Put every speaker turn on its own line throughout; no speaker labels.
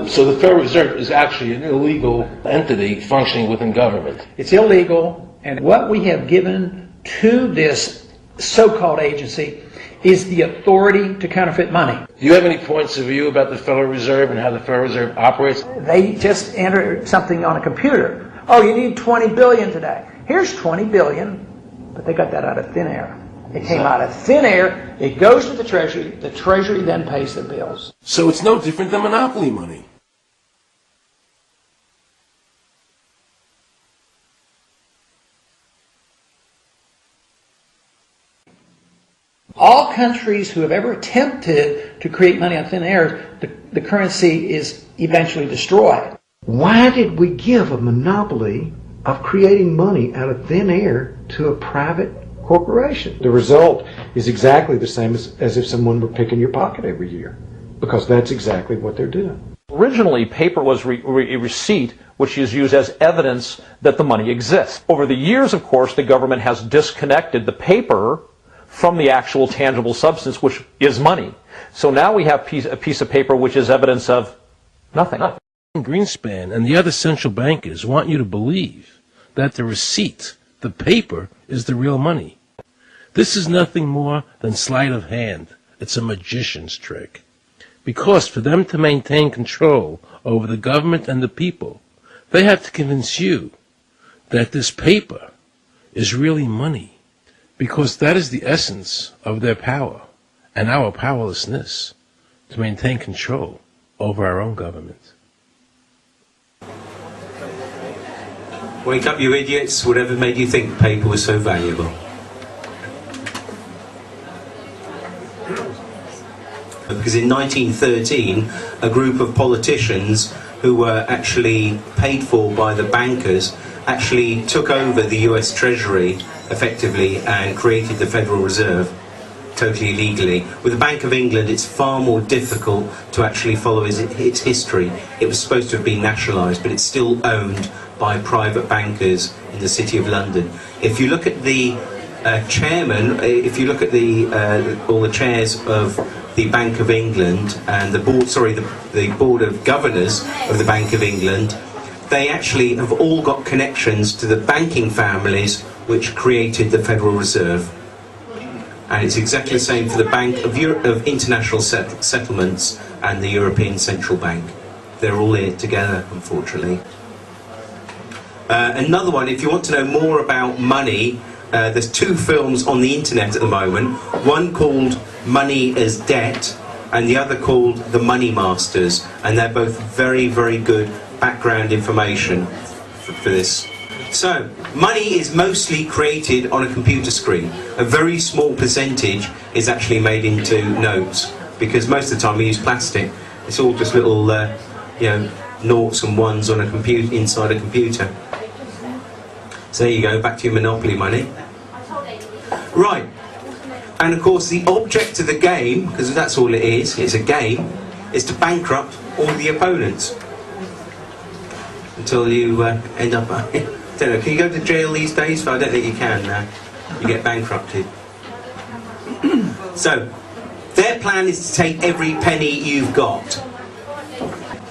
So the Federal Reserve is actually an illegal entity functioning within government.
It's illegal, and what we have given to this so-called agency is the authority to counterfeit money.
Do you have any points of view about the Federal Reserve and how the Federal Reserve operates?
They just enter something on a computer. Oh, you need 20 billion today. Here's 20 billion, but they got that out of thin air. It came out of thin air, it goes to the Treasury then pays the bills.
So it's no different than monopoly money.
All countries who have ever attempted to create money on thin air, the currency is eventually destroyed.
Why did we give a monopoly of creating money out of thin air to a private corporation? The result is exactly the same as if someone were picking your pocket every year, because that's exactly what they're doing.
Originally, paper was a receipt which is used as evidence that the money exists. Over the years, of course, the government has disconnected the paper from the actual tangible substance, which is money. So now we have a piece of paper which is evidence of nothing.
Greenspan and the other central bankers want you to believe that the receipt, the paper, is the real money. This is nothing more than sleight of hand. It's a magician's trick. Because for them to maintain control over the government and the people, they have to convince you that this paper is really money. Because that is the essence of their power and our powerlessness to maintain control over our own government.
Wake up, you idiots. Whatever made you think paper was so valuable? Because in 1913, a group of politicians who were actually paid for by the bankers actually took over the US Treasury effectively and created the Federal Reserve totally legally. With the Bank of England, it's far more difficult to actually follow its history. It was supposed to have been nationalised, but it's still owned by private bankers in the City of London. If you look at the chairman, if you look at all the chairs of the Bank of England and the Board of Governors of the Bank of England, they actually have all got connections to the banking families which created the Federal Reserve. And it's exactly the same for the Bank of International Settlements and the European Central Bank. They're all here together, unfortunately. Another one, if you want to know more about money, there's two films on the internet at the moment. One called Money as Debt and the other called The Money Masters. And they're both very, very good background information for this. So, money is mostly created on a computer screen. A very small percentage is actually made into notes, because most of the time we use plastic. It's all just little, noughts and ones on a computer inside a computer. So there you go, back to your monopoly money. Right, and of course the object of the game, because that's all it is, it's a game, is to bankrupt all the opponents until you end up. I don't know, can you go to jail these days? I don't think you can now. You get bankrupted. So, their plan is to take every penny you've got.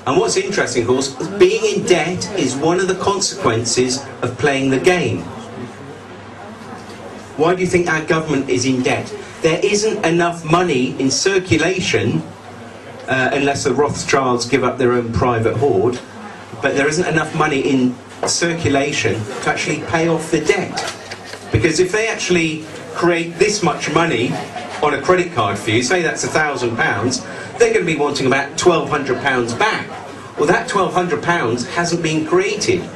And what's interesting, of course, is being in debt is one of the consequences of playing the game. Why do you think our government is in debt? There isn't enough money in circulation, unless the Rothschilds give up their own private hoard, but there isn't enough money in circulation to actually pay off the debt. Because if they actually create this much money on a credit card for you, say that's £1,000, they're going to be wanting about £1,200 back. Well, that £1,200 hasn't been created.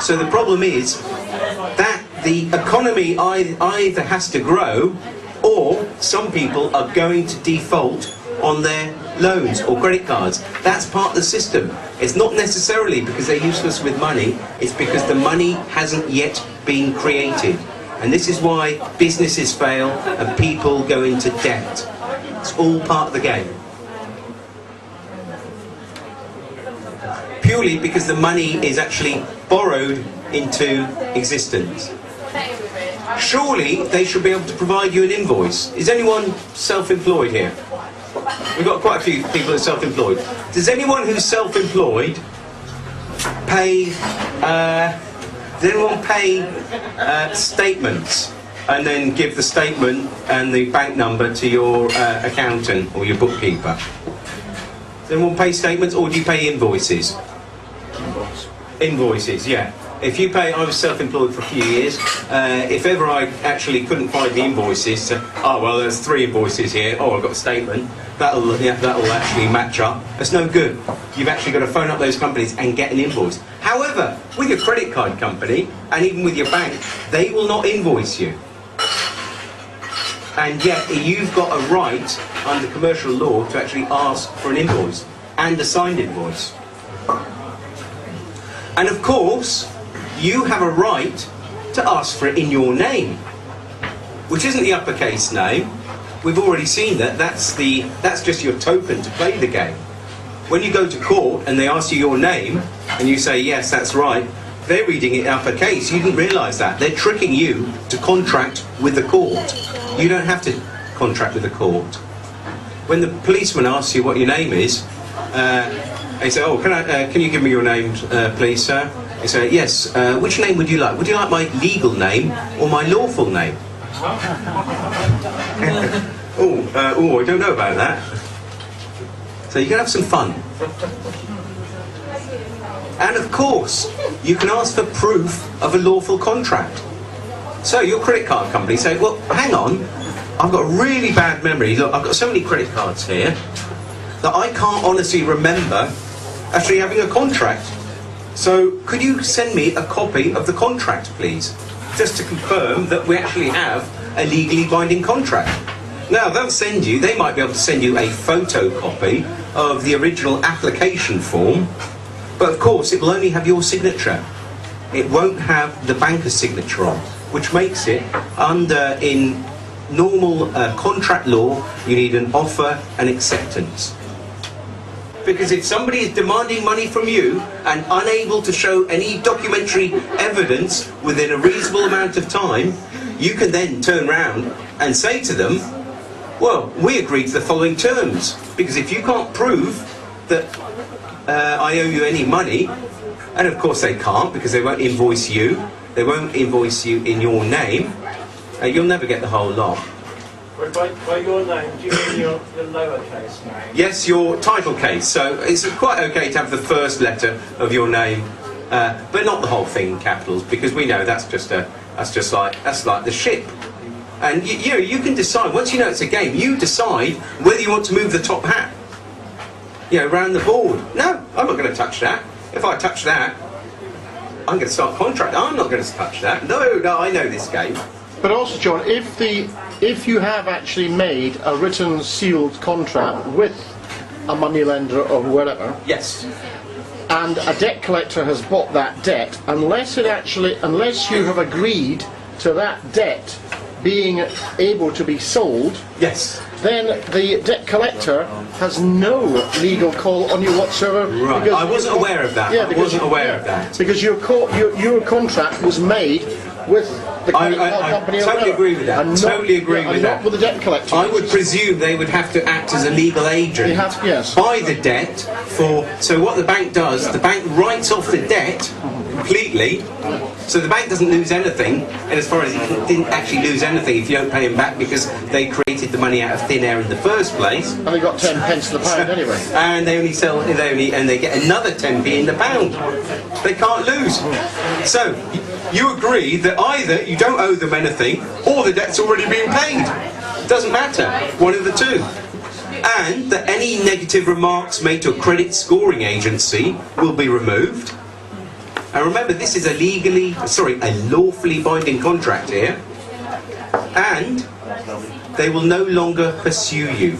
So the problem is that the economy either has to grow, or some people are going to default on their loans or credit cards. That's part of the system. It's not necessarily because they're useless with money, it's because the money hasn't yet been created. And this is why businesses fail and people go into debt. It's all part of the game. Purely because the money is actually borrowed into existence. Surely they should be able to provide you an invoice. Is anyone self-employed here? We've got quite a few people who are self-employed. Does anyone who's self-employed pay statements and then give the statement and the bank number to your accountant or your bookkeeper? Does anyone pay statements, or do you pay invoices? Invoices, yeah. If you pay, I was self-employed for a few years. If ever I actually couldn't find the invoices, oh well, there's 3 invoices here. Oh, I've got a statement. That'll actually match up. That's no good. You've actually got to phone up those companies and get an invoice. However, with your credit card company and even with your bank, they will not invoice you. And yet, you've got a right under commercial law to actually ask for an invoice and a signed invoice. And of course, you have a right to ask for it in your name, which isn't the uppercase name. We've already seen that. That's just your token to play the game. When you go to court and they ask you your name and you say yes, that's right, they're reading it uppercase. You didn't realise that. They're tricking you to contract with the court. You don't have to contract with the court. When the policeman asks you what your name is, they say, "Oh, can you give me your name, please, sir?" They say, "Yes. Which name would you like? Would you like my legal name or my lawful name?" Oh, I don't know about that. So you can have some fun. And of course, you can ask for proof of a lawful contract. So your credit card company say, "Well, hang on, I've got a really bad memory. Look, I've got so many credit cards here that I can't honestly remember actually having a contract. So could you send me a copy of the contract, please? Just to confirm that we actually have a legally binding contract." Now, they might be able to send you a photocopy of the original application form, but of course it will only have your signature. It won't have the banker's signature on, which makes it, in normal contract law, you need an offer and acceptance. Because if somebody is demanding money from you and unable to show any documentary evidence within a reasonable amount of time, you can then turn round and say to them, "Well, we agreed to the following terms, because if you can't prove that I owe you any money," and of course they can't, because they won't invoice you in your name, you'll never get the whole lot.
By your name, do you mean your lowercase name?
Yes, your title case. So it's quite okay to have the first letter of your name, but not the whole thing in capitals, because we know that's like the ship. And you can decide, once you know it's a game, you decide whether you want to move the top hat, around the board. No, I'm not going to touch that. If I touch that, I'm going to start contract. I'm not going to touch that. No, I know this game.
But also, John, if you have actually made a written, sealed contract with a moneylender or whatever,
yes,
and a debt collector has bought that debt, unless you have agreed to that debt being able to be sold,
yes,
then the debt collector has no legal call on you whatsoever.
Right. I wasn't aware of that.
Yeah,
I wasn't aware of that.
Because your contract was made with the credit card company.
I totally agree with that. Totally agree with that.
Not with the debt collector.
I would presume they would have to act as a legal agent.
Yes.
Buy the debt so what the bank does, the bank writes off the debt completely, so the bank doesn't lose anything, and as far as it didn't actually lose anything if you don't pay them back, because they created the money out of thin air in the first place.
And they got 10 pence to the pound anyway.
And they get another 10p in the pound. They can't lose. So you agree that either you don't owe them anything or the debt's already being paid. Doesn't matter, one of the two. And that any negative remarks made to a credit scoring agency will be removed. And remember, this is a lawfully binding contract here. And they will no longer pursue you.